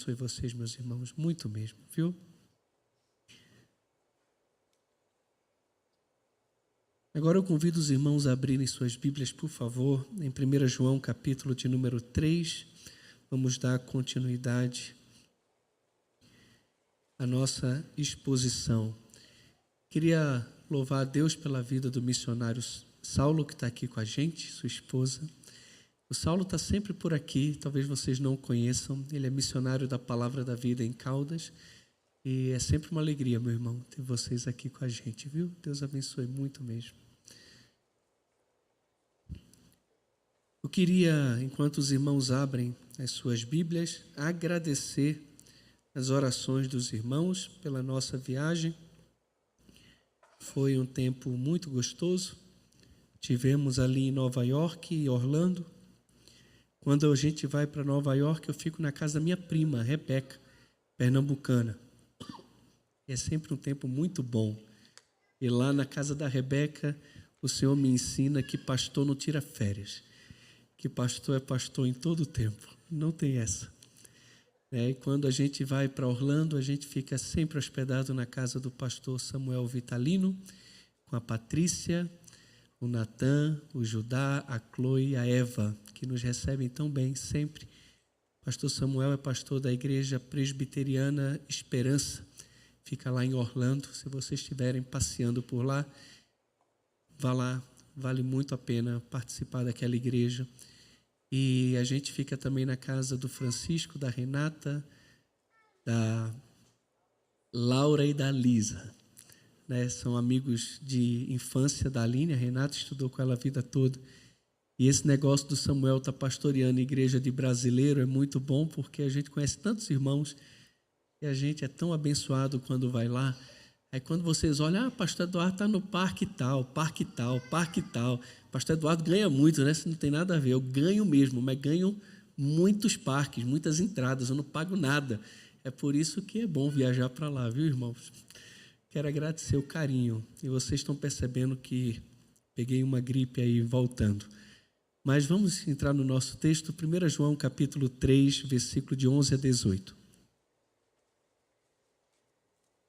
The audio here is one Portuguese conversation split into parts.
abençoe vocês, meus irmãos, muito mesmo, viu? Agora eu convido os irmãos a abrirem suas Bíblias, por favor, em 1 João, capítulo de número 3. Vamos dar continuidade à nossa exposição. Queria louvar a Deus pela vida do missionário Saulo, que está aqui com a gente, sua esposa. O Saulo está sempre por aqui, talvez vocês não o conheçam. Ele é missionário da Palavra da Vida em Caldas. E é sempre uma alegria, meu irmão, ter vocês aqui com a gente, viu? Deus abençoe muito mesmo. Eu queria, enquanto os irmãos abrem as suas Bíblias, agradecer as orações dos irmãos pela nossa viagem. Foi um tempo muito gostoso. Tivemos ali em Nova York e Orlando. Quando a gente vai para Nova York, eu fico na casa da minha prima, Rebeca, pernambucana. É sempre um tempo muito bom. E lá na casa da Rebeca, o Senhor me ensina que pastor não tira férias. Que pastor é pastor em todo o tempo. Não tem essa. E quando a gente vai para Orlando, a gente fica sempre hospedado na casa do pastor Samuel Vitalino, com a Patrícia, o Natan, o Judá, a Chloe e a Eva, que nos recebem tão bem sempre. Pastor Samuel é pastor da Igreja Presbiteriana Esperança. Fica lá em Orlando. Se vocês estiverem passeando por lá, vá lá. Vale muito a pena participar daquela igreja. E a gente fica também na casa do Francisco, da Renata, da Laura e da Lisa. São amigos de infância da Aline. A Renata estudou com ela a vida toda. E esse negócio do Samuel estar pastoreando a igreja de brasileiro é muito bom, porque a gente conhece tantos irmãos e a gente é tão abençoado quando vai lá. Aí quando vocês olham, pastor Eduardo está no parque tal, parque tal, parque tal. Pastor Eduardo ganha muito, né? Isso não tem nada a ver. Eu ganho mesmo, mas ganho muitos parques, muitas entradas. Eu não pago nada. É por isso que é bom viajar para lá, viu, irmãos? Quero agradecer o carinho. E vocês estão percebendo que peguei uma gripe aí voltando. Mas vamos entrar no nosso texto, 1 João capítulo 3, versículo de 11 a 18.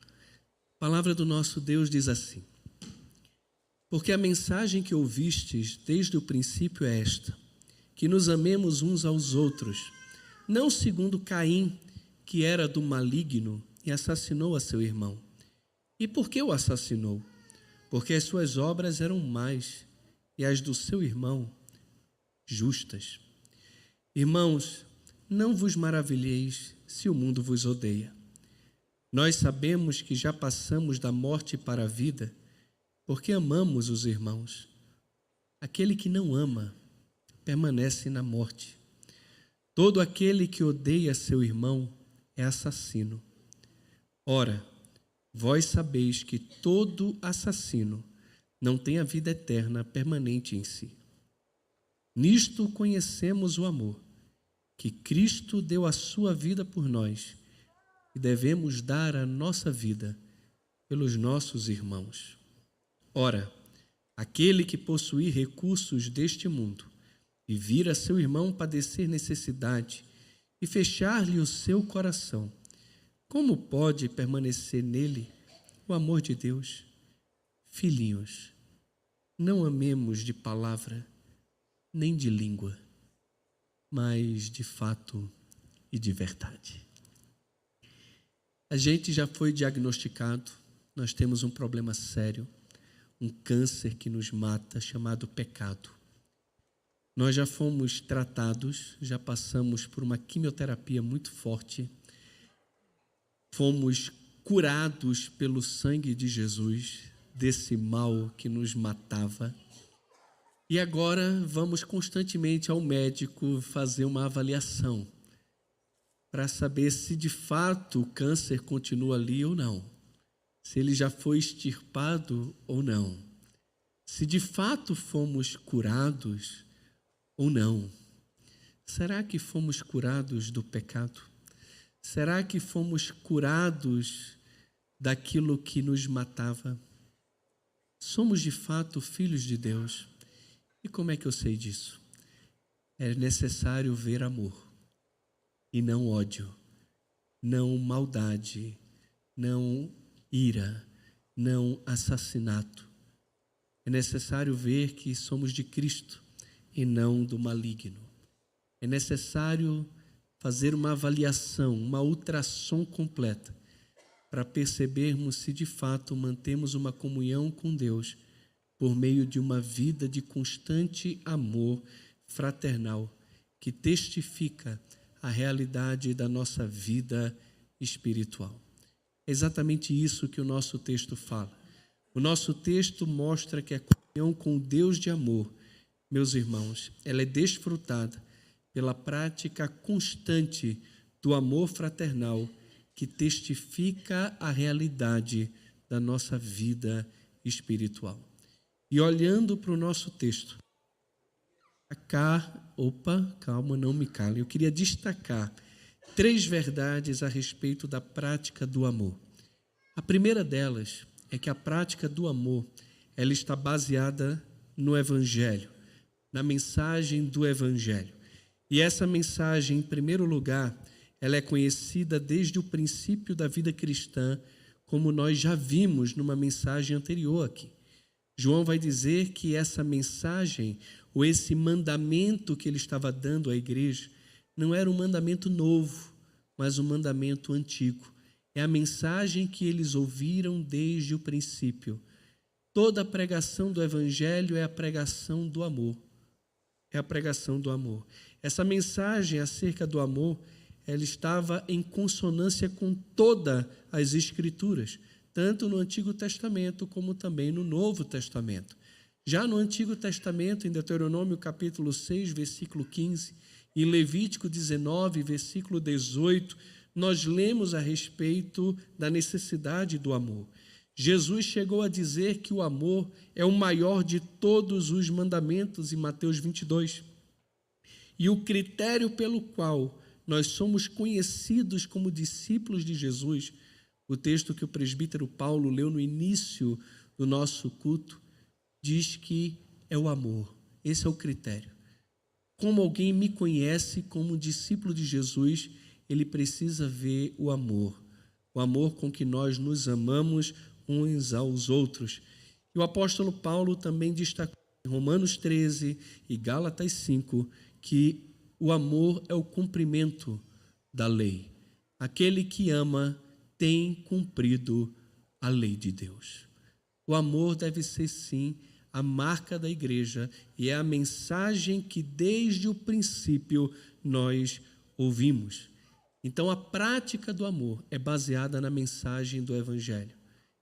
A palavra do nosso Deus diz assim: porque a mensagem que ouvistes desde o princípio é esta, que nos amemos uns aos outros, não segundo Caim, que era do maligno e assassinou a seu irmão. E por que o assassinou? Porque as suas obras eram más e as do seu irmão justas. Irmãos, não vos maravilheis se o mundo vos odeia. Nós sabemos que já passamos da morte para a vida, porque amamos os irmãos. Aquele que não ama permanece na morte. Todo aquele que odeia seu irmão é assassino. Ora, vós sabeis que todo assassino não tem a vida eterna permanente em si. Nisto conhecemos o amor, que Cristo deu a sua vida por nós, e devemos dar a nossa vida pelos nossos irmãos. Ora, aquele que possuir recursos deste mundo e vir a seu irmão padecer necessidade e fechar-lhe o seu coração, como pode permanecer nele o amor de Deus? Filhinhos, não amemos de palavra nem de língua, mas de fato e de verdade. A gente já foi diagnosticado, nós temos um problema sério, um câncer que nos mata, chamado pecado. Nós já fomos tratados, já passamos por uma quimioterapia muito forte, fomos curados pelo sangue de Jesus, desse mal que nos matava. E agora vamos constantemente ao médico fazer uma avaliação para saber se de fato o câncer continua ali ou não, se ele já foi extirpado ou não, se de fato fomos curados ou não. Será que fomos curados do pecado? Será que fomos curados daquilo que nos matava? Somos de fato filhos de Deus. E como é que eu sei disso? É necessário ver amor e não ódio não maldade, não ira, não assassinato. É necessário ver que somos de Cristo e não do maligno. É necessário fazer uma avaliação, uma ultrassom completa, para percebermos se de fato mantemos uma comunhão com Deus por meio de uma vida de constante amor fraternal que testifica a realidade da nossa vida espiritual. É exatamente isso que o nosso texto fala. O nosso texto mostra que a comunhão com o Deus de amor, meus irmãos, ela é desfrutada pela prática constante do amor fraternal que testifica a realidade da nossa vida espiritual. E olhando para o nosso texto, calma, não me cale. Eu queria destacar 3 verdades a respeito da prática do amor. A primeira delas é que a prática do amor, ela está baseada no Evangelho, na mensagem do Evangelho. E essa mensagem, em primeiro lugar, ela é conhecida desde o princípio da vida cristã, como nós já vimos numa mensagem anterior aqui. João vai dizer que essa mensagem, ou esse mandamento que ele estava dando à igreja, não era um mandamento novo, mas um mandamento antigo. É a mensagem que eles ouviram desde o princípio. Toda a pregação do Evangelho é a pregação do amor. É a pregação do amor. Essa mensagem acerca do amor, ela estava em consonância com todas as Escrituras, tanto no Antigo Testamento como também no Novo Testamento. Já no Antigo Testamento, em Deuteronômio capítulo 6, versículo 15, em Levítico 19, versículo 18, nós lemos a respeito da necessidade do amor. Jesus chegou a dizer que o amor é o maior de todos os mandamentos em Mateus 22. E o critério pelo qual nós somos conhecidos como discípulos de Jesus, o texto que o presbítero Paulo leu no início do nosso culto, diz que é o amor. Esse é o critério. Como alguém me conhece como discípulo de Jesus, ele precisa ver o amor com que nós nos amamos uns aos outros. E o apóstolo Paulo também destacou em Romanos 13 e Gálatas 5 que o amor é o cumprimento da lei. Aquele que ama tem cumprido a lei de Deus. O amor deve ser, sim, a marca da igreja e é a mensagem que desde o princípio nós ouvimos. Então, a prática do amor é baseada na mensagem do Evangelho.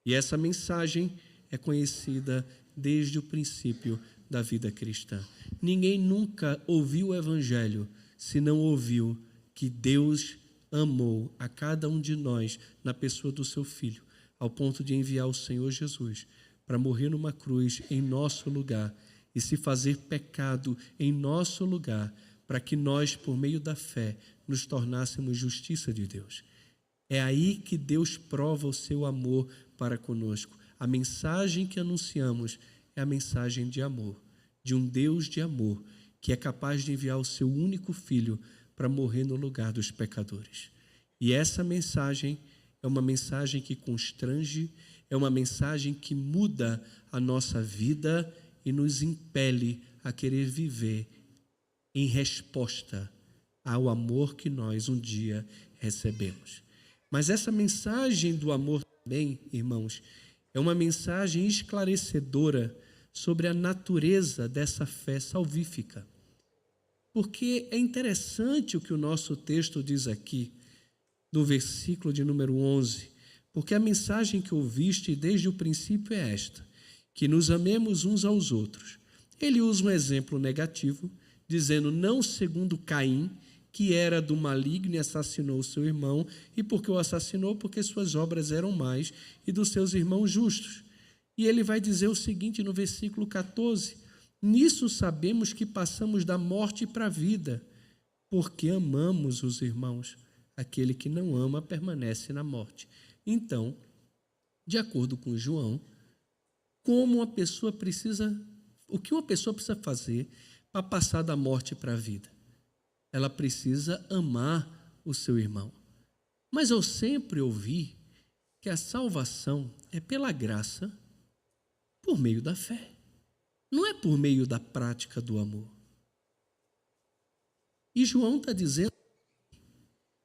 E essa mensagem é conhecida desde o princípio da vida cristã. Ninguém nunca ouviu o Evangelho se não ouviu que Deus amou a cada um de nós na pessoa do seu Filho, ao ponto de enviar o Senhor Jesus para morrer numa cruz em nosso lugar e se fazer pecado em nosso lugar, para que nós, por meio da fé, nos tornássemos justiça de Deus. É aí que Deus prova o seu amor para conosco. A mensagem que anunciamos é a mensagem de amor, de um Deus de amor, que é capaz de enviar o seu único Filho para morrer no lugar dos pecadores. E essa mensagem é uma mensagem que constrange, é uma mensagem que muda a nossa vida e nos impele a querer viver em resposta ao amor que nós um dia recebemos. Mas essa mensagem do amor também, irmãos, é uma mensagem esclarecedora sobre a natureza dessa fé salvífica. Porque é interessante o que o nosso texto diz aqui, no versículo de número 11, porque a mensagem que ouviste desde o princípio é esta, que nos amemos uns aos outros. Ele usa um exemplo negativo, dizendo, não segundo Caim, que era do maligno e assassinou seu irmão, e porque o assassinou, porque suas obras eram más, e dos seus irmãos justos. E ele vai dizer o seguinte no versículo 14, nisso sabemos que passamos da morte para a vida, porque amamos os irmãos. Aquele que não ama permanece na morte. Então, de acordo com João, o que uma pessoa precisa fazer para passar da morte para a vida? Ela precisa amar o seu irmão. Mas eu sempre ouvi que a salvação é pela graça, por meio da fé. Não é por meio da prática do amor. E João está dizendo,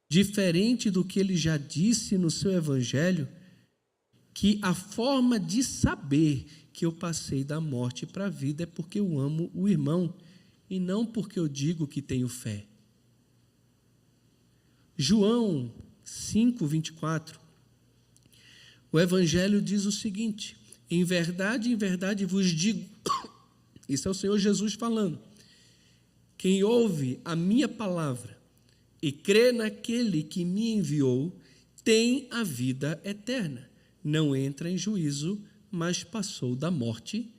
diferente do que ele já disse no seu evangelho, que a forma de saber que eu passei da morte para a vida é porque eu amo o irmão e não porque eu digo que tenho fé. João 5:24, o evangelho diz o seguinte: em verdade vos digo, isso é o Senhor Jesus falando, quem ouve a minha palavra e crê naquele que me enviou, tem a vida eterna. Não entra em juízo, mas passou da morte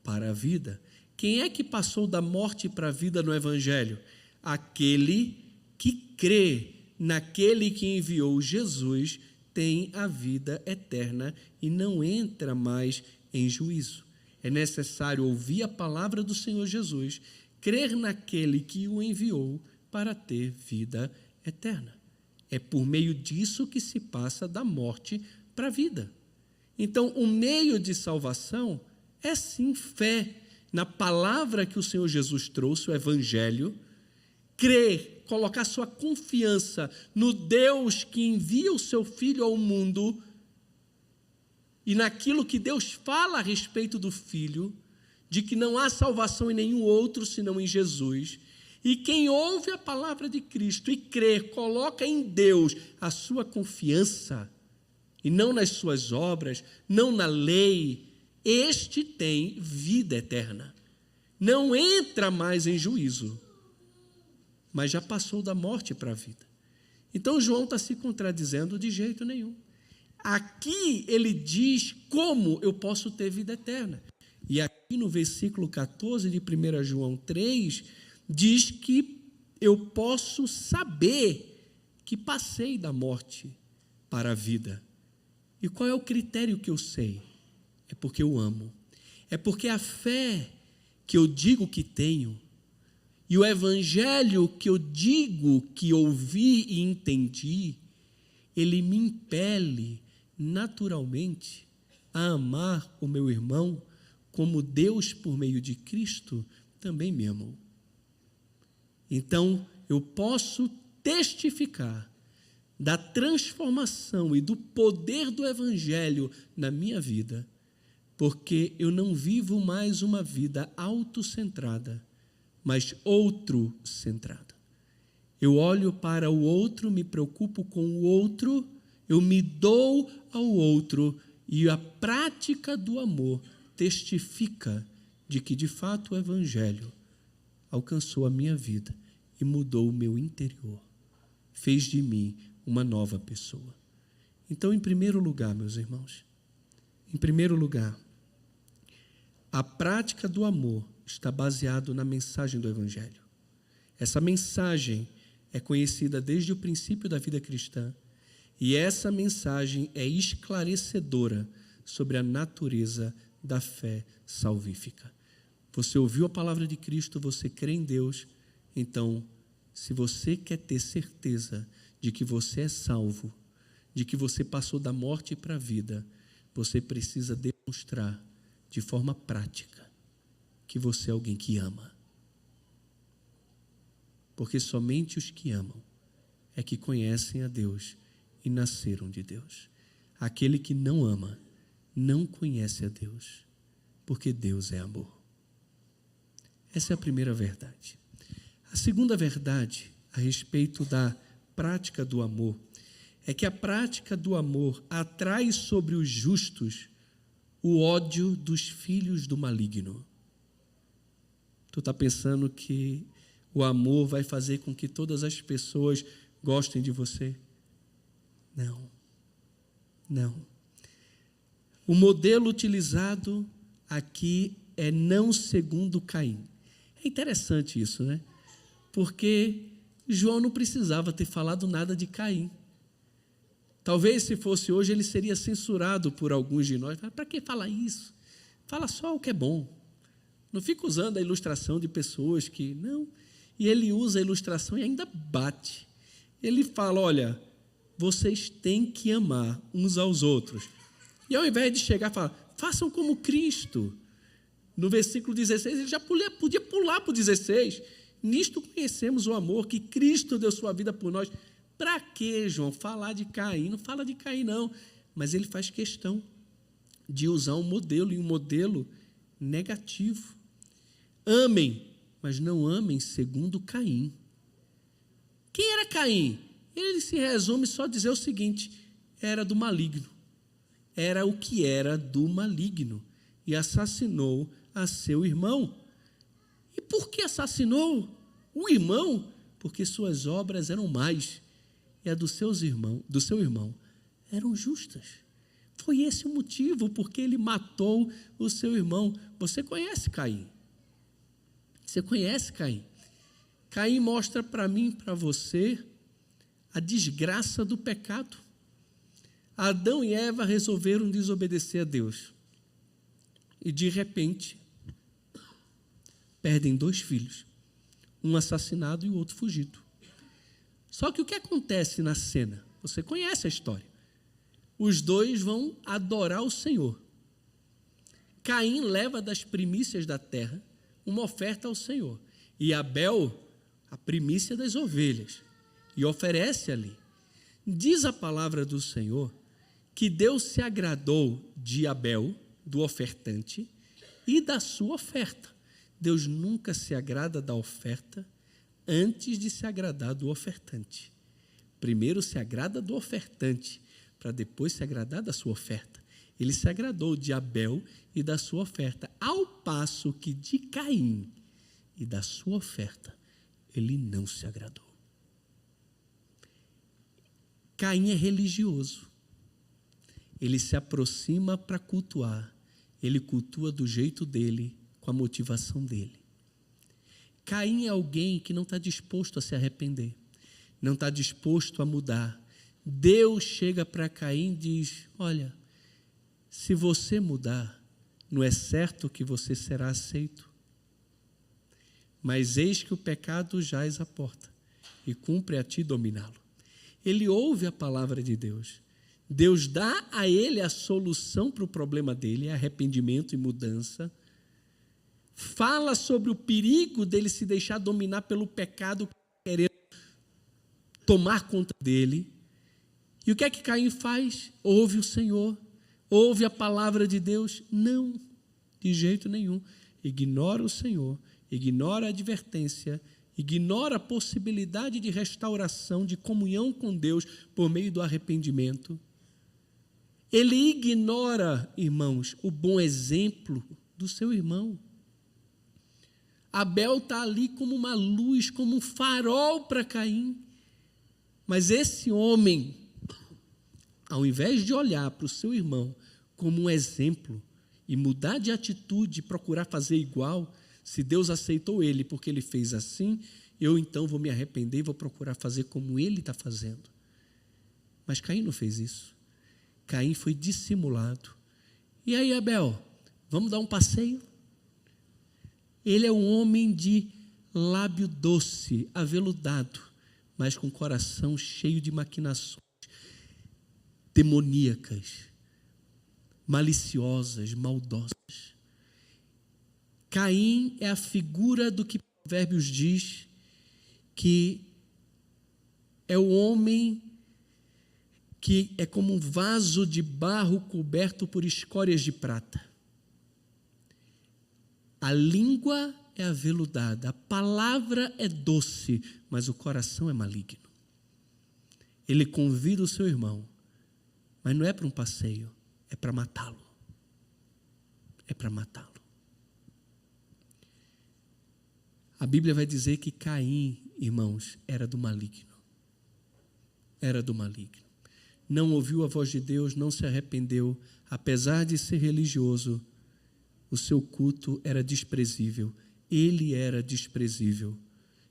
para a vida. Quem é que passou da morte para a vida no Evangelho? Aquele que crê naquele que enviou Jesus, tem a vida eterna e não entra mais em juízo. É necessário ouvir a palavra do Senhor Jesus, crer naquele que o enviou para ter vida eterna. É por meio disso que se passa da morte para a vida. Então, o meio de salvação é sim fé na palavra que o Senhor Jesus trouxe, o Evangelho, crer, colocar sua confiança no Deus que envia o seu Filho ao mundo e naquilo que Deus fala a respeito do Filho, de que não há salvação em nenhum outro senão em Jesus. E quem ouve a palavra de Cristo e crê, coloca em Deus a sua confiança, e não nas suas obras, não na lei, este tem vida eterna. Não entra mais em juízo, mas já passou da morte para a vida. Então João está se contradizendo de jeito nenhum. Aqui ele diz como eu posso ter vida eterna. E aqui no versículo 14 de 1 João 3, diz que eu posso saber que passei da morte para a vida. E qual é o critério que eu sei? É porque eu amo. É porque a fé que eu digo que tenho e o evangelho que eu digo que ouvi e entendi, ele me impele naturalmente a amar o meu irmão como Deus, por meio de Cristo, também me amou. Então, eu posso testificar da transformação e do poder do Evangelho na minha vida, porque eu não vivo mais uma vida autocentrada, mas outro-centrada. Eu olho para o outro, me preocupo com o outro, eu me dou ao outro, e a prática do amor testifica de que, de fato, o Evangelho alcançou a minha vida e mudou o meu interior, fez de mim uma nova pessoa. Então, em primeiro lugar, meus irmãos, em primeiro lugar, a prática do amor está baseado na mensagem do Evangelho. Essa mensagem é conhecida desde o princípio da vida cristã e essa mensagem é esclarecedora sobre a natureza da fé salvífica. Você ouviu a palavra de Cristo, você crê em Deus, então, se você quer ter certeza de que você é salvo, de que você passou da morte para a vida, você precisa demonstrar de forma prática que você é alguém que ama. Porque somente os que amam é que conhecem a Deus e nasceram de Deus. Aquele que não ama não conhece a Deus, porque Deus é amor. Essa é a primeira verdade. A segunda verdade a respeito da prática do amor é que a prática do amor atrai sobre os justos o ódio dos filhos do maligno. Tu está pensando que o amor vai fazer com que todas as pessoas gostem de você? Não. Não. O modelo utilizado aqui é não segundo Caim. É interessante isso, né? Porque João não precisava ter falado nada de Caim. Talvez, se fosse hoje, ele seria censurado por alguns de nós. Para que falar isso? Fala só o que é bom. Não fica usando a ilustração de pessoas que... Não. E ele usa a ilustração e ainda bate. Ele fala, olha, vocês têm que amar uns aos outros. E ao invés de chegar e falar, façam como Cristo. No versículo 16, ele já podia pular para o 16. Nisto conhecemos o amor que Cristo deu sua vida por nós. Para quê, João? Falar de Caim? Não fala de Caim, não. Mas ele faz questão de usar um modelo, e um modelo negativo. Amem, mas não amem segundo Caim. Quem era Caim? Ele se resume só a dizer o seguinte: era do maligno. Era o que era do maligno. E assassinou a seu irmão. E por que assassinou o irmão? Porque suas obras eram más, e a do seu irmão eram justas. Foi esse o motivo porque ele matou o seu irmão. Você conhece Caim? Você conhece Caim? Caim mostra para mim e para você a desgraça do pecado. Adão e Eva resolveram desobedecer a Deus. E de repente, perdem 2 filhos. Um assassinado e o outro fugido. Só que o que acontece na cena? Você conhece a história. Os 2 vão adorar o Senhor. Caim leva das primícias da terra uma oferta ao Senhor. E Abel, a primícia das ovelhas. E oferece ali. Diz a palavra do Senhor que Deus se agradou de Abel, do ofertante, e da sua oferta. Deus nunca se agrada da oferta antes de se agradar do ofertante. Primeiro se agrada do ofertante, para depois se agradar da sua oferta. Ele se agradou de Abel e da sua oferta, ao passo que de Caim e da sua oferta, ele não se agradou. Caim é religioso. Ele se aproxima para cultuar. Ele cultua do jeito dele, com a motivação dele. Caim é alguém que não está disposto a se arrepender, não está disposto a mudar. Deus chega para Caim e diz, olha, se você mudar, não é certo que você será aceito. Mas eis que o pecado jaz à porta, e cumpre a ti dominá-lo. Ele ouve a palavra de Deus. Deus dá a ele a solução para o problema dele, arrependimento e mudança. Fala sobre o perigo dele se deixar dominar pelo pecado, querendo tomar conta dele. E o que é que Caim faz? Ouve o Senhor, ouve a palavra de Deus? Não, de jeito nenhum. Ignora o Senhor, ignora a advertência, ignora a possibilidade de restauração, de comunhão com Deus por meio do arrependimento. Ele ignora, irmãos, o bom exemplo do seu irmão. Abel está ali como uma luz, como um farol para Caim. Mas esse homem, ao invés de olhar para o seu irmão como um exemplo e mudar de atitude, procurar fazer igual, se Deus aceitou ele porque ele fez assim, eu então vou me arrepender e vou procurar fazer como ele está fazendo. Mas Caim não fez isso. Caim foi dissimulado. E aí, Abel, vamos dar um passeio? Ele é um homem de lábio doce, aveludado, mas com coração cheio de maquinações demoníacas, maliciosas, maldosas. Caim é a figura do que Provérbios diz que é o homem que é como um vaso de barro coberto por escórias de prata. A língua é aveludada, a palavra é doce, mas o coração é maligno. Ele convida o seu irmão, mas não é para um passeio, é para matá-lo. É para matá-lo. A Bíblia vai dizer que Caim, irmãos, era do maligno. Era do maligno. Não ouviu a voz de Deus, não se arrependeu, apesar de ser religioso, o seu culto era desprezível. Ele era desprezível.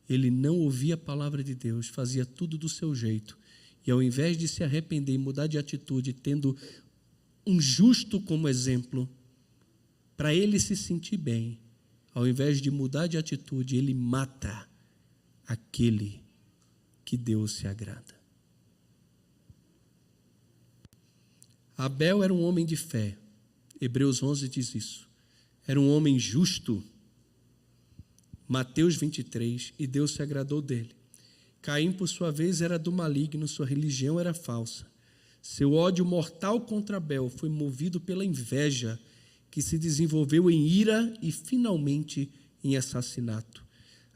Ele não ouvia a palavra de Deus, fazia tudo do seu jeito. E ao invés de se arrepender e mudar de atitude, tendo um justo como exemplo, para ele se sentir bem, ao invés de mudar de atitude, ele mata aquele que Deus se agrada. Abel era um homem de fé. Hebreus 11 diz isso. Era um homem justo. Mateus 23, e Deus se agradou dele. Caim, por sua vez, era do maligno, sua religião era falsa. Seu ódio mortal contra Abel foi movido pela inveja, que se desenvolveu em ira e, finalmente, em assassinato.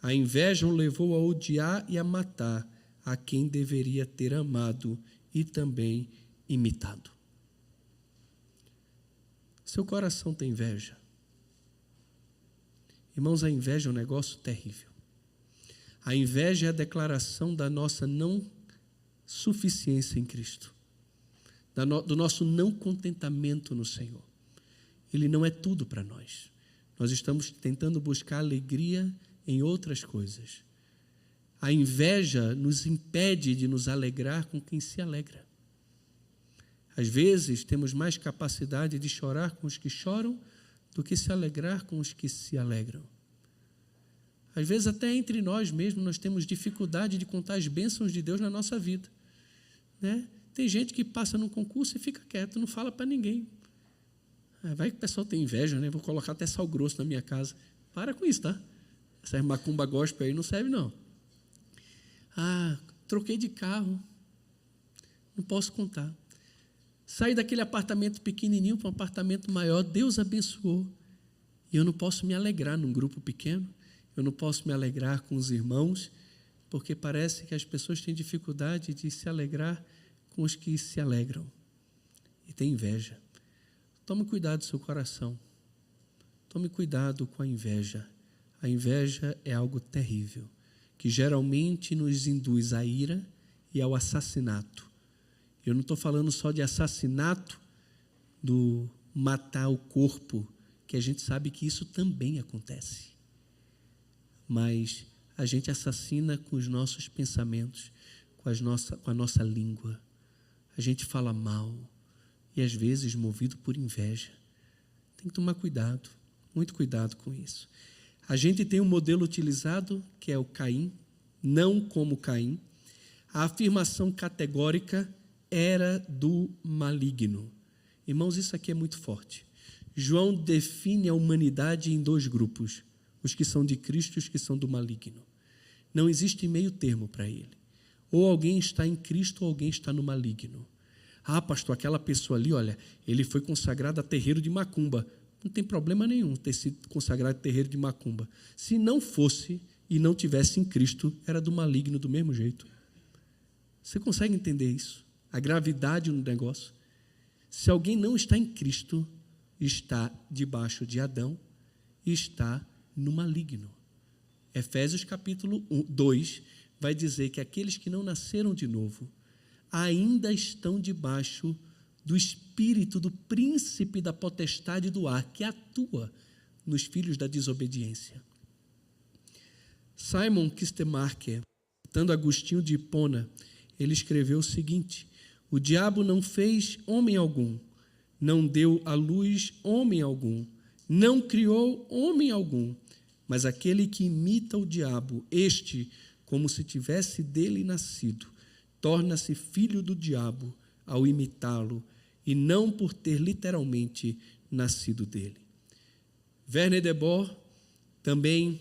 A inveja o levou a odiar e a matar a quem deveria ter amado e também imitado. Seu coração tem inveja? Irmãos, a inveja é um negócio terrível. A inveja é a declaração da nossa não suficiência em Cristo, do nosso não contentamento no Senhor. Ele não é tudo para nós. Nós estamos tentando buscar alegria em outras coisas. A inveja nos impede de nos alegrar com quem se alegra. Às vezes, temos mais capacidade de chorar com os que choram do que se alegrar com os que se alegram. Às vezes, até entre nós mesmos, nós temos dificuldade de contar as bênçãos de Deus na nossa vida, né? Tem gente que passa num concurso e fica quieto, não fala para ninguém. Vai que o pessoal tem inveja, né? Vou colocar até sal grosso na minha casa. Para com isso, tá? Essa macumba gospel aí não serve, não. Troquei de carro. Não posso contar. Saí daquele apartamento pequenininho para um apartamento maior. Deus abençoou. E eu não posso me alegrar num grupo pequeno. Eu não posso me alegrar com os irmãos, porque parece que as pessoas têm dificuldade de se alegrar com os que se alegram. E tem inveja. Tome cuidado do seu coração. Tome cuidado com a inveja. A inveja é algo terrível, que geralmente nos induz à ira e ao assassinato. Eu não estou falando só de assassinato, do matar o corpo, que a gente sabe que isso também acontece. Mas a gente assassina com os nossos pensamentos, com a nossa língua. A gente fala mal e às vezes movido por inveja. Tem que tomar cuidado, muito cuidado com isso. A gente tem um modelo utilizado que é o Caim, não como Caim. A afirmação categórica era do maligno. Irmãos, isso aqui é muito forte. João define a humanidade em 2 grupos, os que são de Cristo e os que são do maligno. Não existe meio termo para ele. Ou alguém está em Cristo ou alguém está no maligno. Pastor, aquela pessoa ali, olha, ele foi consagrado a terreiro de macumba. Não tem problema nenhum ter sido consagrado a terreiro de macumba. Se não fosse e não tivesse em Cristo, era do maligno do mesmo jeito. Você consegue entender isso? A gravidade no negócio? Se alguém não está em Cristo, está debaixo de Adão e está no maligno. Efésios capítulo 2 vai dizer que aqueles que não nasceram de novo ainda estão debaixo do espírito do príncipe da potestade do ar, que atua nos filhos da desobediência. Simon Kistemaker, citando Agostinho de Hipona, ele escreveu o seguinte: o diabo não fez homem algum, não deu à luz homem algum, não criou homem algum, mas aquele que imita o diabo, este, como se tivesse dele nascido, torna-se filho do diabo ao imitá-lo, e não por ter literalmente nascido dele. Werner de Boer também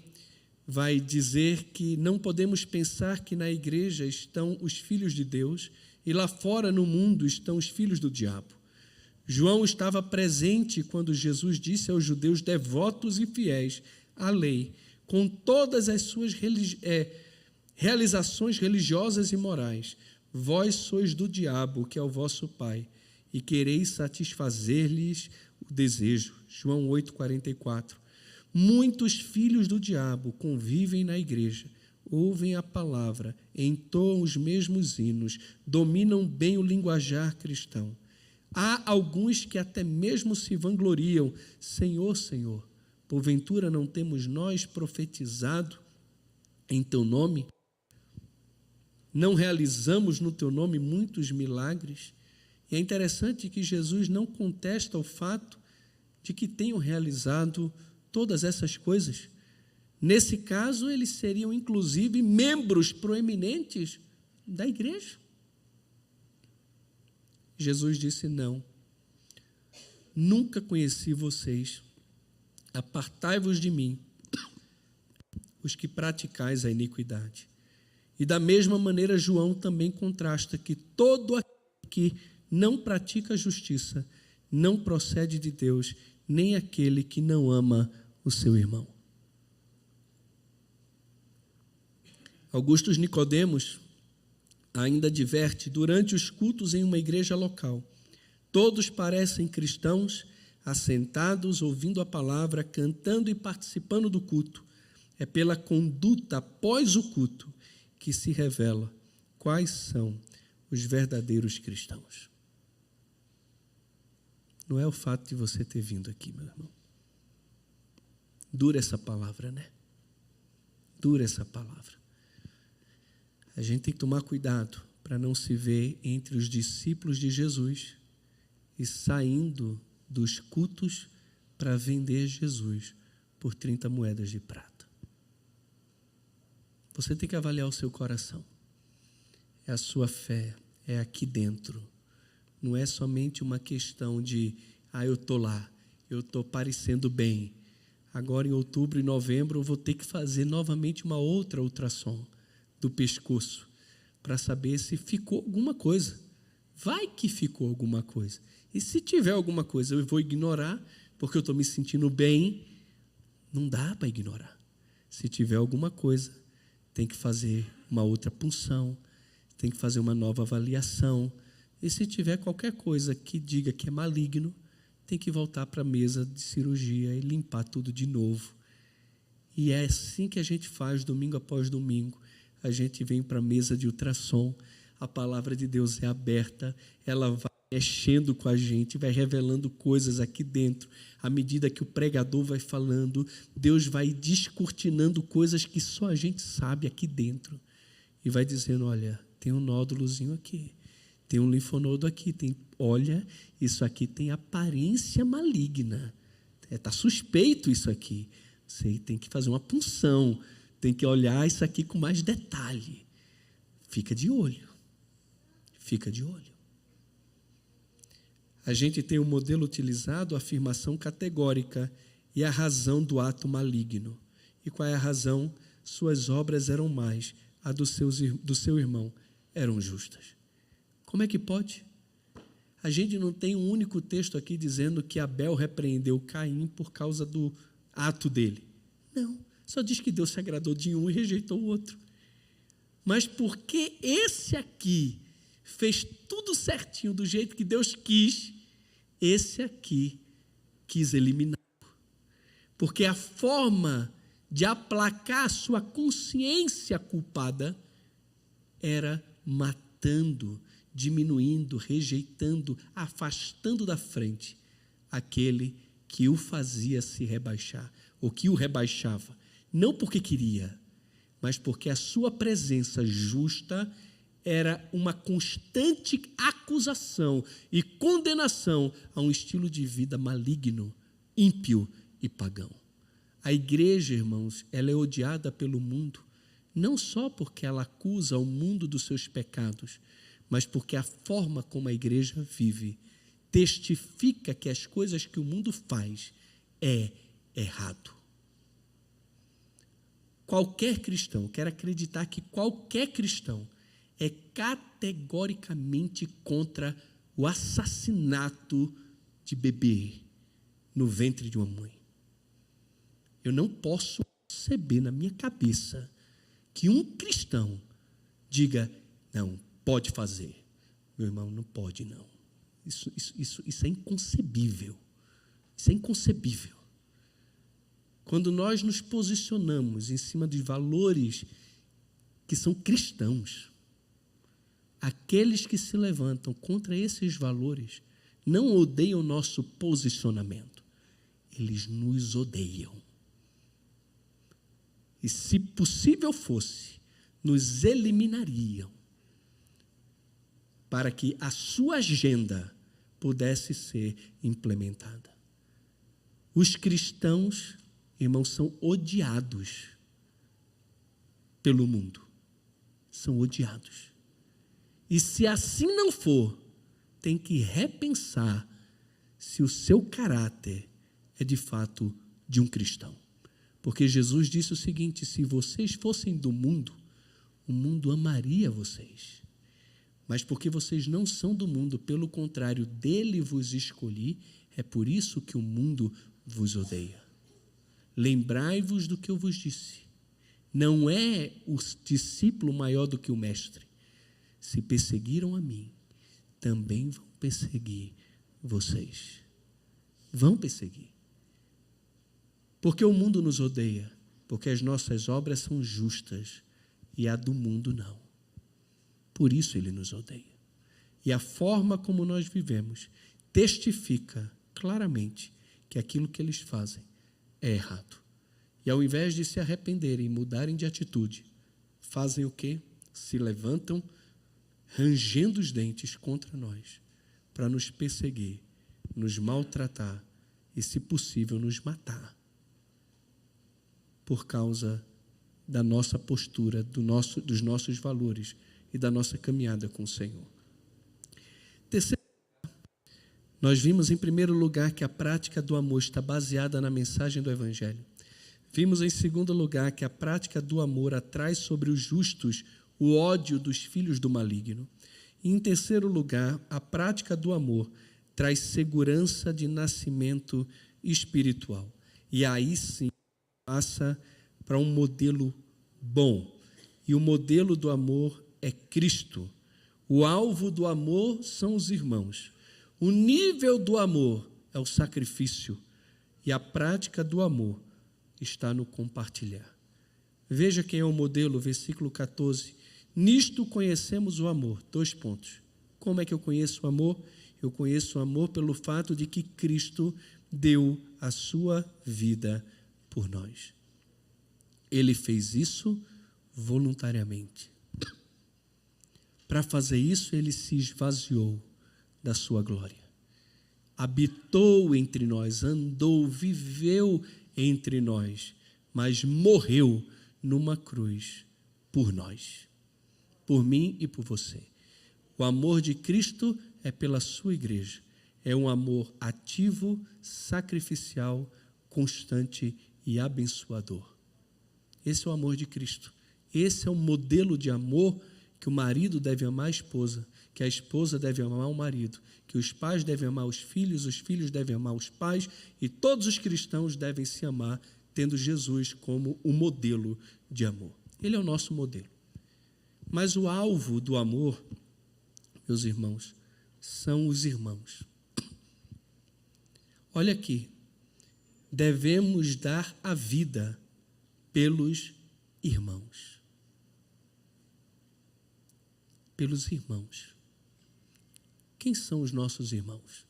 vai dizer que não podemos pensar que na igreja estão os filhos de Deus e lá fora no mundo estão os filhos do diabo. João estava presente quando Jesus disse aos judeus devotos e fiéis à lei, com todas as suas realizações religiosas e morais: vós sois do diabo, que é o vosso pai, e quereis satisfazer-lhes o desejo. João 8,44. Muitos filhos do diabo convivem na igreja, ouvem a palavra, entoam os mesmos hinos, dominam bem o linguajar cristão. Há alguns que até mesmo se vangloriam: Senhor, Senhor, porventura não temos nós profetizado em teu nome? Não realizamos no teu nome muitos milagres? E é interessante que Jesus não contesta o fato de que tenham realizado todas essas coisas. Nesse caso, eles seriam inclusive membros proeminentes da igreja. Jesus disse não, nunca conheci vocês. Apartai-vos de mim, os que praticais a iniquidade. E da mesma maneira, João também contrasta que todo aquele que não pratica a justiça não procede de Deus, nem aquele que não ama o seu irmão. Augusto Nicodemos ainda adverte: durante os cultos em uma igreja local, todos parecem cristãos, assentados, ouvindo a palavra, cantando e participando do culto. É pela conduta após o culto que se revela quais são os verdadeiros cristãos. Não é o fato de você ter vindo aqui, meu irmão. Dura essa palavra, né? Dura essa palavra. A gente tem que tomar cuidado para não se ver entre os discípulos de Jesus e saindo dos cultos para vender Jesus por 30 moedas de prata. Você tem que avaliar o seu coração. É a sua fé, é aqui dentro. Não é somente uma questão de, eu estou lá, eu estou parecendo bem. Agora em outubro e novembro eu vou ter que fazer novamente uma outra ultrassom do pescoço para saber se ficou alguma coisa. Vai que ficou alguma coisa. E se tiver alguma coisa, eu vou ignorar, porque eu estou me sentindo bem. Não dá para ignorar. Se tiver alguma coisa, tem que fazer uma outra punção, tem que fazer uma nova avaliação. E se tiver qualquer coisa que diga que é maligno, tem que voltar para a mesa de cirurgia e limpar tudo de novo. E é assim que a gente faz domingo após domingo. A gente vem para a mesa de ultrassom, a palavra de Deus é aberta, ela vai mexendo com a gente, vai revelando coisas aqui dentro. À medida que o pregador vai falando, Deus vai descortinando coisas que só a gente sabe aqui dentro. E vai dizendo, olha, tem um nódulozinho aqui, tem um linfonodo aqui, olha, isso aqui tem aparência maligna. Está suspeito isso aqui. Você tem que fazer uma punção, tem que olhar isso aqui com mais detalhe. Fica de olho. Fica de olho. A gente tem um modelo utilizado, a afirmação categórica e a razão do ato maligno. E qual é a razão? Suas obras eram mais, a do seu irmão eram justas. Como é que pode? A gente não tem um único texto aqui dizendo que Abel repreendeu Caim por causa do ato dele. Não, só diz que Deus se agradou de um e rejeitou o outro. Mas porque esse aqui fez tudo certinho, do jeito que Deus quis, esse aqui quis eliminá-lo. Porque a forma de aplacar a sua consciência culpada era matando, diminuindo, rejeitando, afastando da frente aquele que o fazia se rebaixar, ou que o rebaixava, não porque queria, mas porque a sua presença justa era uma constante acusação e condenação a um estilo de vida maligno, ímpio e pagão. A igreja, irmãos, ela é odiada pelo mundo, não só porque ela acusa o mundo dos seus pecados, mas porque a forma como a igreja vive testifica que as coisas que o mundo faz é errado. Qualquer cristão, quero acreditar que qualquer cristão é categoricamente contra o assassinato de bebê no ventre de uma mãe. Eu não posso conceber na minha cabeça que um cristão diga, não, pode fazer. Meu irmão, não pode não. Isso é inconcebível. Isso é inconcebível. Quando nós nos posicionamos em cima de valores que são cristãos, aqueles que se levantam contra esses valores não odeiam o nosso posicionamento, eles nos odeiam. E se possível fosse, nos eliminariam para que a sua agenda pudesse ser implementada. Os cristãos, irmãos, são odiados pelo mundo. São odiados. E se assim não for, tem que repensar se o seu caráter é de fato de um cristão. Porque Jesus disse o seguinte: se vocês fossem do mundo, o mundo amaria vocês. Mas porque vocês não são do mundo, pelo contrário, dele vos escolhi, é por isso que o mundo vos odeia. Lembrai-vos do que eu vos disse. Não é o discípulo maior do que o mestre. Se perseguiram a mim, também vão perseguir vocês. Vão perseguir. Porque o mundo nos odeia, porque as nossas obras são justas e a do mundo não. Por isso ele nos odeia. E a forma como nós vivemos testifica claramente que aquilo que eles fazem é errado. E ao invés de se arrependerem e mudarem de atitude, fazem o quê? Se levantam rangendo os dentes contra nós, para nos perseguir, nos maltratar e, se possível, nos matar. Por causa da nossa postura, dos nossos valores e da nossa caminhada com o Senhor. Terceiro, nós vimos em primeiro lugar que a prática do amor está baseada na mensagem do Evangelho. Vimos em segundo lugar que a prática do amor atrai sobre os justos o ódio dos filhos do maligno. E em terceiro lugar, a prática do amor traz segurança de nascimento espiritual. E aí sim passa para um modelo bom. E o modelo do amor é Cristo. O alvo do amor são os irmãos. O nível do amor é o sacrifício. E a prática do amor está no compartilhar. Veja quem é o modelo, versículo 14. Nisto conhecemos o amor. 2 pontos. Como é que eu conheço o amor? Eu conheço o amor pelo fato de que Cristo deu a sua vida por nós. Ele fez isso voluntariamente. Para fazer isso, ele se esvaziou da sua glória. Habitou entre nós, andou, viveu entre nós, mas morreu numa cruz por nós, por mim e por você. O amor de Cristo é pela sua igreja. É um amor ativo, sacrificial, constante e abençoador. Esse é o amor de Cristo. Esse é o modelo de amor que o marido deve amar a esposa, que a esposa deve amar o marido, que os pais devem amar os filhos devem amar os pais, e todos os cristãos devem se amar, tendo Jesus como o modelo de amor. Ele é o nosso modelo. Mas o alvo do amor, meus irmãos, são os irmãos. Olha aqui, devemos dar a vida pelos irmãos. Pelos irmãos. Quem são os nossos irmãos?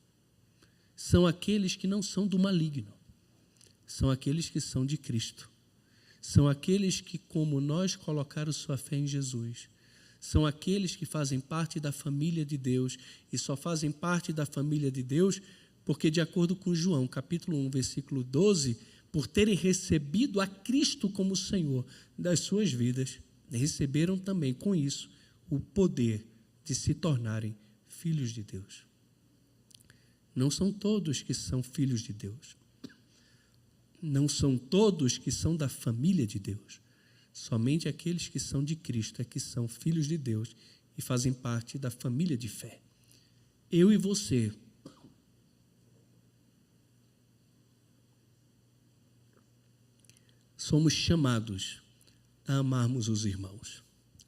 São aqueles que não são do maligno. São aqueles que são de Cristo. São aqueles que, como nós, colocaram sua fé em Jesus. São aqueles que fazem parte da família de Deus e só fazem parte da família de Deus porque, de acordo com João, capítulo 1, versículo 12, por terem recebido a Cristo como Senhor das suas vidas, receberam também com isso o poder de se tornarem filhos de Deus. Não são todos que são filhos de Deus. Não são todos que são da família de Deus. Somente aqueles que são de Cristo é que são filhos de Deus e fazem parte da família de fé. Eu e você somos chamados a amarmos os irmãos,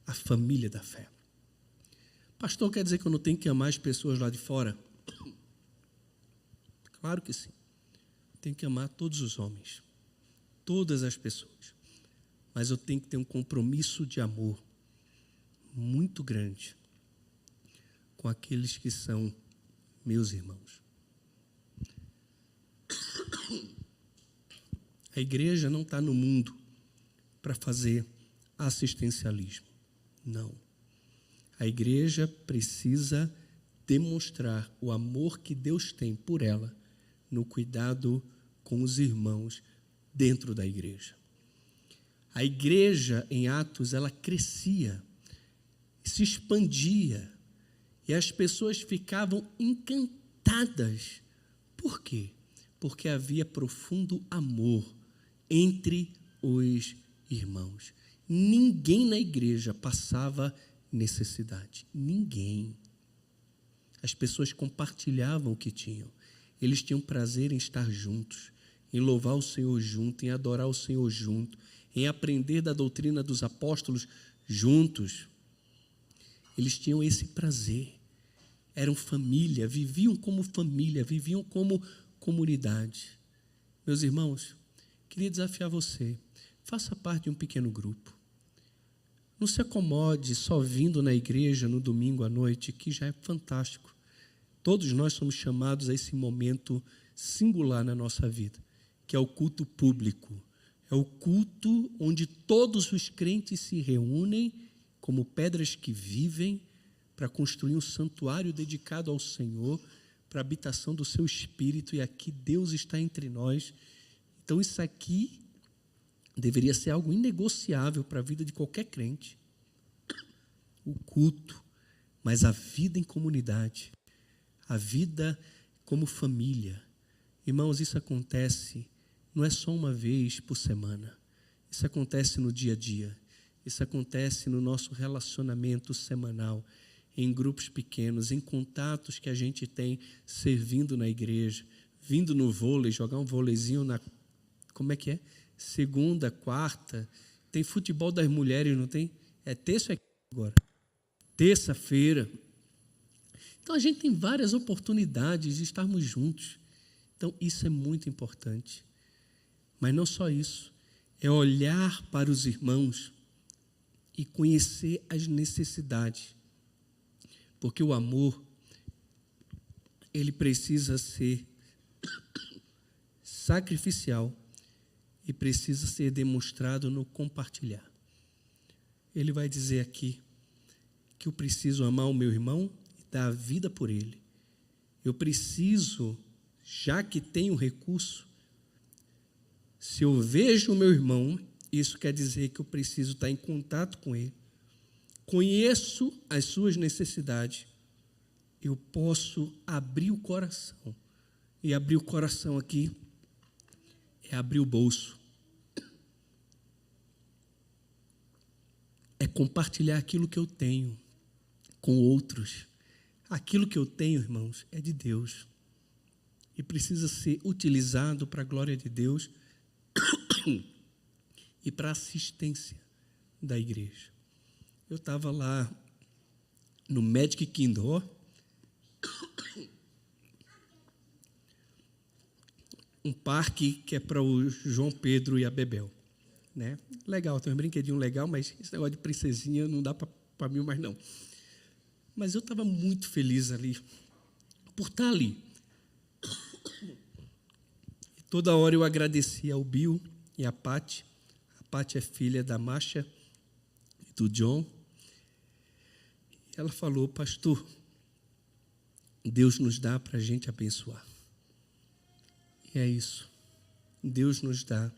a família da fé. Pastor, quer dizer que eu não tenho que amar as pessoas lá de fora? Claro que sim. Tenho que amar todos os homens, todas as pessoas. Mas eu tenho que ter um compromisso de amor muito grande com aqueles que são meus irmãos. A igreja não está no mundo para fazer assistencialismo. Não. A igreja precisa demonstrar o amor que Deus tem por ela no cuidado com os irmãos dentro da igreja. A igreja, em Atos, ela crescia, se expandia, e as pessoas ficavam encantadas Por quê? Porque havia profundo amor entre os irmãos. Ninguém na igreja passava necessidade. Ninguém. As pessoas compartilhavam o que tinham. Eles tinham prazer em estar juntos, em louvar o Senhor junto, em adorar o Senhor junto, em aprender da doutrina dos apóstolos juntos. Eles tinham esse prazer. Eram família, viviam como comunidade. Meus irmãos, queria desafiar você. Faça parte de um pequeno grupo. Não se acomode só vindo na igreja no domingo à noite, que já é fantástico. Todos nós somos chamados a esse momento singular na nossa vida, que é o culto público. É o culto onde todos os crentes se reúnem como pedras que vivem para construir um santuário dedicado ao Senhor, para a habitação do seu Espírito, e aqui Deus está entre nós. Então isso aqui deveria ser algo inegociável para a vida de qualquer crente. O culto, mas a vida em comunidade, a vida como família. Irmãos, isso acontece, não é só uma vez por semana. Isso acontece no dia a dia. Isso acontece no nosso relacionamento semanal, em grupos pequenos, em contatos que a gente tem servindo na igreja, vindo no vôlei, jogar um vôleizinho na... Como é que é? Segunda, quarta. Tem futebol das mulheres, não tem? É terça agora. Terça-feira. Então, a gente tem várias oportunidades de estarmos juntos. Então, isso é muito importante. Mas não só isso. É olhar para os irmãos e conhecer as necessidades. Porque o amor, ele precisa ser sacrificial e precisa ser demonstrado no compartilhar. Ele vai dizer aqui que eu preciso amar o meu irmão e dar a vida por ele. Eu preciso, já que tenho recurso, se eu vejo o meu irmão, isso quer dizer que eu preciso estar em contato com ele. Conheço as suas necessidades, eu posso abrir o coração. E abrir o coração aqui é abrir o bolso. É compartilhar aquilo que eu tenho com outros. Aquilo que eu tenho, irmãos, é de Deus. E precisa ser utilizado para a glória de Deus e para a assistência da igreja. Eu estava lá no Magic Kingdom, um parque que é para o João Pedro e a Bebel, né? Legal, tem um brinquedinho legal, mas esse negócio de princesinha não dá para mim mais não. Mas eu estava muito feliz ali, por estar ali. E toda hora eu agradecia ao Bill e à Paty. A Paty é filha da Masha e do John. Ela falou: pastor, Deus nos dá para a gente abençoar. E é isso. Deus nos dá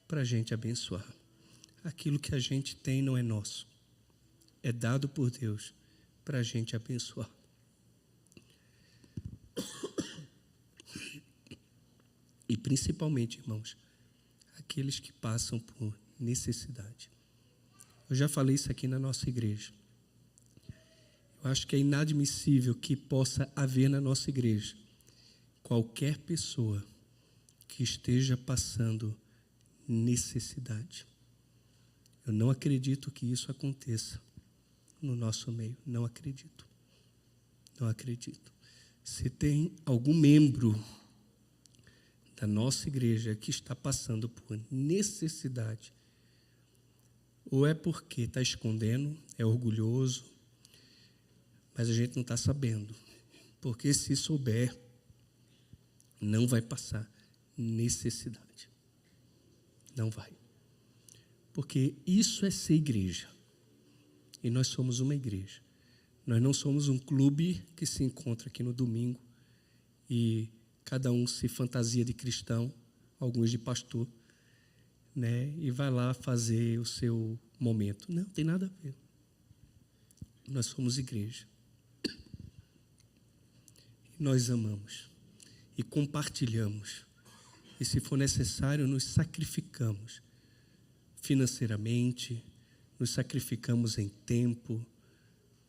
para a gente abençoar. Aquilo que a gente tem não é nosso. É dado por Deus para a gente abençoar. E principalmente, irmãos, aqueles que passam por necessidade. Eu já falei isso aqui na nossa igreja. Eu acho que é inadmissível que possa haver na nossa igreja qualquer pessoa que esteja passando necessidade. Eu não acredito que isso aconteça no nosso meio. Não acredito. Não acredito. Se tem algum membro da nossa igreja que está passando por necessidade, ou é porque está escondendo, é orgulhoso, mas a gente não está sabendo. Porque se souber, não vai passar necessidade. Não vai. Porque isso é ser igreja. E nós somos uma igreja. Nós não somos um clube que se encontra aqui no domingo e cada um se fantasia de cristão, alguns de pastor, né? E vai lá fazer o seu momento. Não, tem nada a ver. Nós somos igreja. E nós amamos. e compartilhamos. E se for necessário, nos sacrificamos financeiramente, nos sacrificamos em tempo,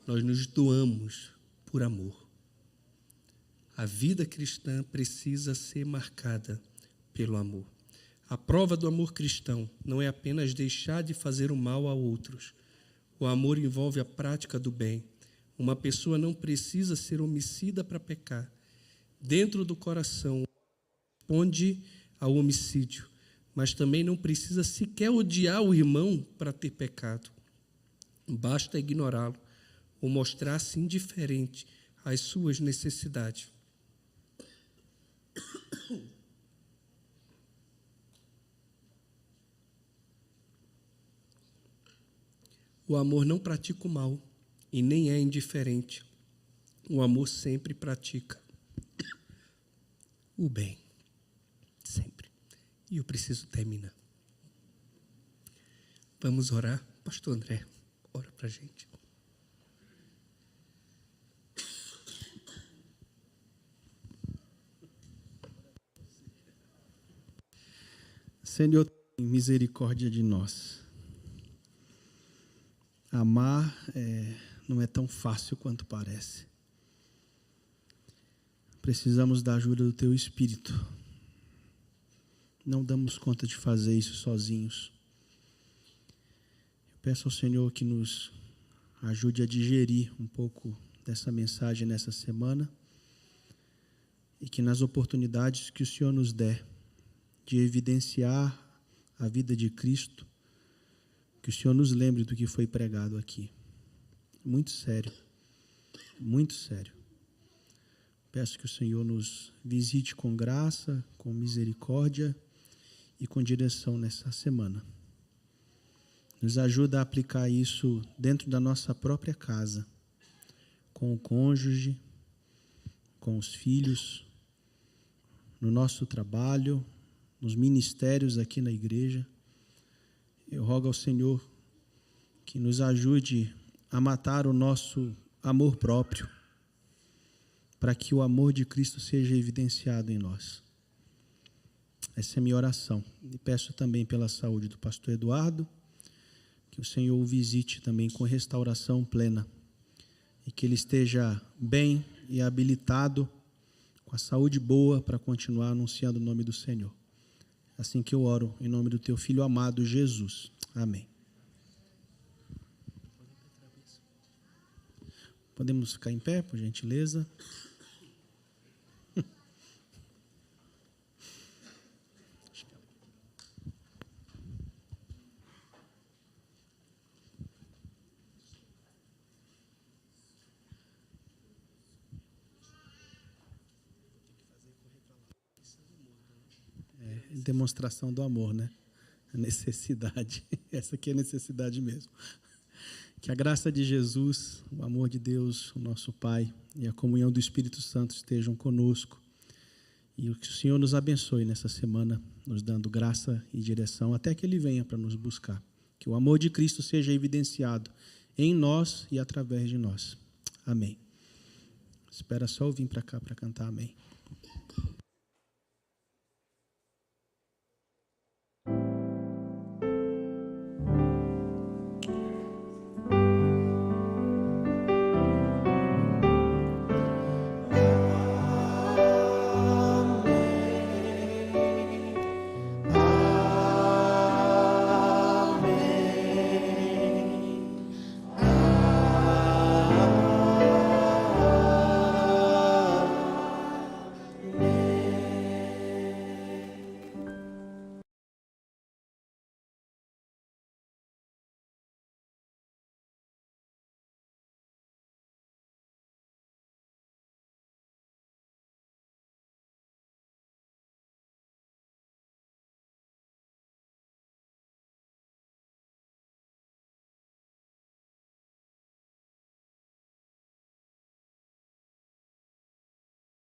nós nos doamos por amor. A vida cristã precisa ser marcada pelo amor. A prova do amor cristão não é apenas deixar de fazer o mal a outros. O amor envolve a prática do bem. Uma pessoa não precisa ser homicida para pecar. Dentro do coração, responde ao homicídio, mas também não precisa sequer odiar o irmão para ter pecado. Basta ignorá-lo ou mostrar-se indiferente às suas necessidades. O amor não pratica o mal e nem é indiferente. O amor sempre pratica o bem. Sempre. E eu preciso terminar. Vamos orar? Pastor André, ora para a gente. Senhor, tem misericórdia de nós. Amar não é tão fácil quanto parece. Precisamos da ajuda do Teu Espírito. Não damos conta de fazer isso sozinhos. Eu peço ao Senhor que nos ajude a digerir um pouco dessa mensagem nessa semana e que nas oportunidades que o Senhor nos der de evidenciar a vida de Cristo, que o Senhor nos lembre do que foi pregado aqui. Muito sério, muito sério. Peço que o Senhor nos visite com graça, com misericórdia e com direção nessa semana. Nos ajuda a aplicar isso dentro da nossa própria casa, com o cônjuge, com os filhos, no nosso trabalho, nos ministérios aqui na igreja. Eu rogo ao Senhor que nos ajude a matar o nosso amor próprio, para que o amor de Cristo seja evidenciado em nós. Essa é a minha oração. E peço também pela saúde do pastor Eduardo, que o Senhor o visite também com restauração plena, e que ele esteja bem e habilitado, com a saúde boa, para continuar anunciando o nome do Senhor. Assim que eu oro, em nome do teu Filho amado, Jesus. Amém. Podemos ficar em pé, por gentileza? Demonstração do amor, né? A necessidade. Essa aqui é a necessidade mesmo. Que a graça de Jesus, o amor de Deus, o nosso Pai, e a comunhão do Espírito Santo estejam conosco. E que o Senhor nos abençoe nessa semana, nos dando graça e direção até que Ele venha para nos buscar. Que o amor de Cristo seja evidenciado em nós e através de nós. Amém. Espera só eu vir para cá para cantar amém.